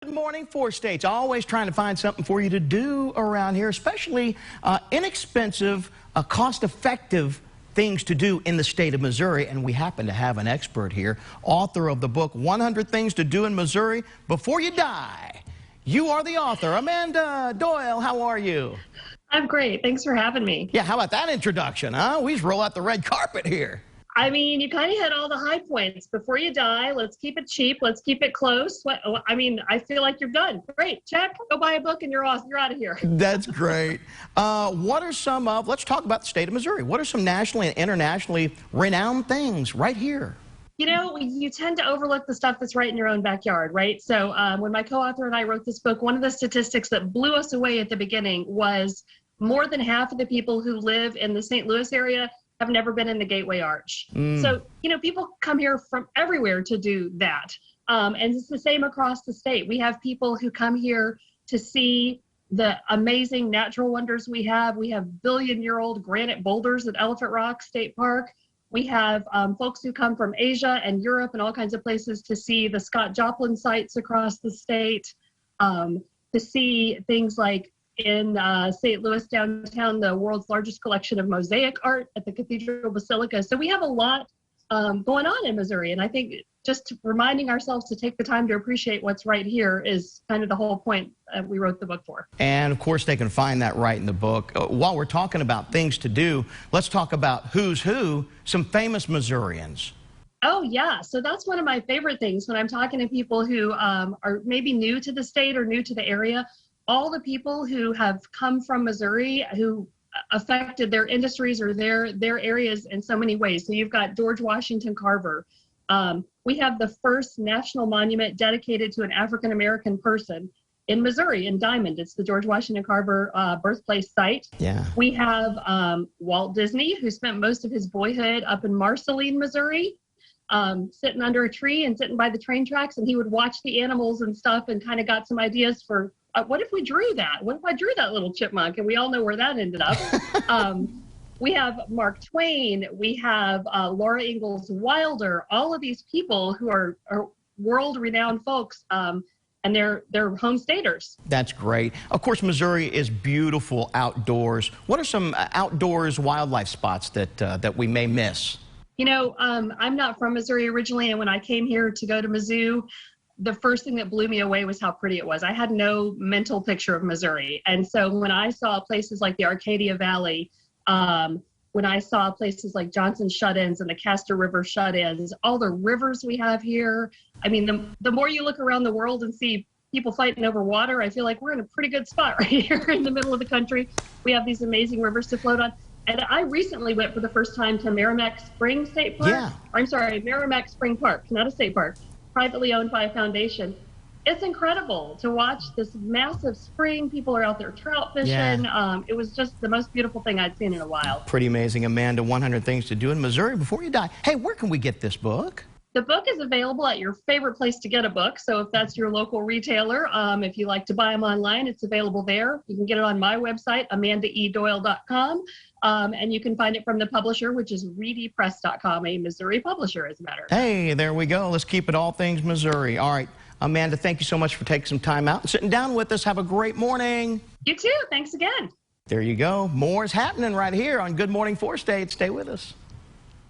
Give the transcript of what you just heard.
Good morning, four states. Always trying to find something for you to do around here, especially inexpensive, cost-effective things to do in the state of Missouri. And we happen to have an expert here, author of the book, 100 Things to Do in Missouri Before You Die. You are the author. Amanda Doyle, how are you? I'm great. Thanks for having me. Yeah, how about that introduction, huh? We just roll out the red carpet here. I mean, you kind of hit all the high points. Before you die, let's keep it cheap. Let's keep it close. I feel like you're done. Great. Check. Go buy a book and you're off. You're out of here. That's great. What are some of, let's talk about the state of Missouri. What are some nationally and internationally renowned things right here? You know, you tend to overlook the stuff that's right in your own backyard, right? So when my co-author and I wrote this book, one of the statistics that blew us away at the beginning was more than half of the people who live in the St. Louis area have never been in the Gateway Arch. So, you know, people come here from everywhere to do that. And it's the same across the state. We have people who come here to see the amazing natural wonders we have. We have billion-year-old granite boulders at Elephant Rock State Park. We have folks who come from Asia and Europe and all kinds of places to see the Scott Joplin sites across the state, to see things like in St. Louis downtown, the world's largest collection of mosaic art at the Cathedral Basilica. So we have a lot going on in Missouri. And I think just reminding ourselves to take the time to appreciate what's right here is kind of the whole point we wrote the book for. And of course, they can find that right in the book. While we're talking about things to do, let's talk about who's who, some famous Missourians. Oh, yeah. So that's one of my favorite things when I'm talking to people who are maybe new to the state or new to the area. All the people who have come from Missouri who affected their industries or their areas in so many ways. So you've got George Washington Carver. We have the first national monument dedicated to an African-American person in Missouri, in Diamond. It's the George Washington Carver birthplace site. Yeah. We have Walt Disney, who spent most of his boyhood up in Marceline, Missouri, sitting under a tree and sitting by the train tracks, and he would watch the animals and stuff and kind of got some ideas for what if we drew that? What if I drew that little chipmunk? And we all know where that ended up. We have Mark Twain. We have Laura Ingalls Wilder. All of these people who are world-renowned folks, and they're home staters. That's great. Of course, Missouri is beautiful outdoors. What are some outdoors wildlife spots that we may miss? You know, I'm not from Missouri originally, and when I came here to go to Mizzou, the first thing that blew me away was how pretty it was. I had no mental picture of Missouri. And so when I saw places like the Arcadia Valley, when I saw places like Johnson Shut-ins and the Castor River Shut-ins, all the rivers we have here, I mean, the more you look around the world and see people fighting over water, I feel like we're in a pretty good spot right here in the middle of the country. We have these amazing rivers to float on. And I recently went for the first time to Merrimack Spring State Park. Yeah. I'm sorry, Merrimack Spring Park, not a state park. Privately owned by a foundation. It's incredible to watch this massive spring. People are out there trout fishing. Yeah. It was just the most beautiful thing I'd seen in a while. Pretty amazing, Amanda. 100 Things to Do in Missouri Before You Die. Hey, where can we get this book? The book is available at your favorite place to get a book. So if that's your local retailer, if you like to buy them online, it's available there. You can get it on my website, amandaedoyle.com. And you can find it from the publisher, which is reedypress.com, a Missouri publisher, as a matter of fact. Hey, there we go. Let's keep it all things Missouri. All right, Amanda, thank you so much for taking some time out and sitting down with us. Have a great morning. You too. Thanks again. There you go. More is happening right here on Good Morning Four States. Stay with us.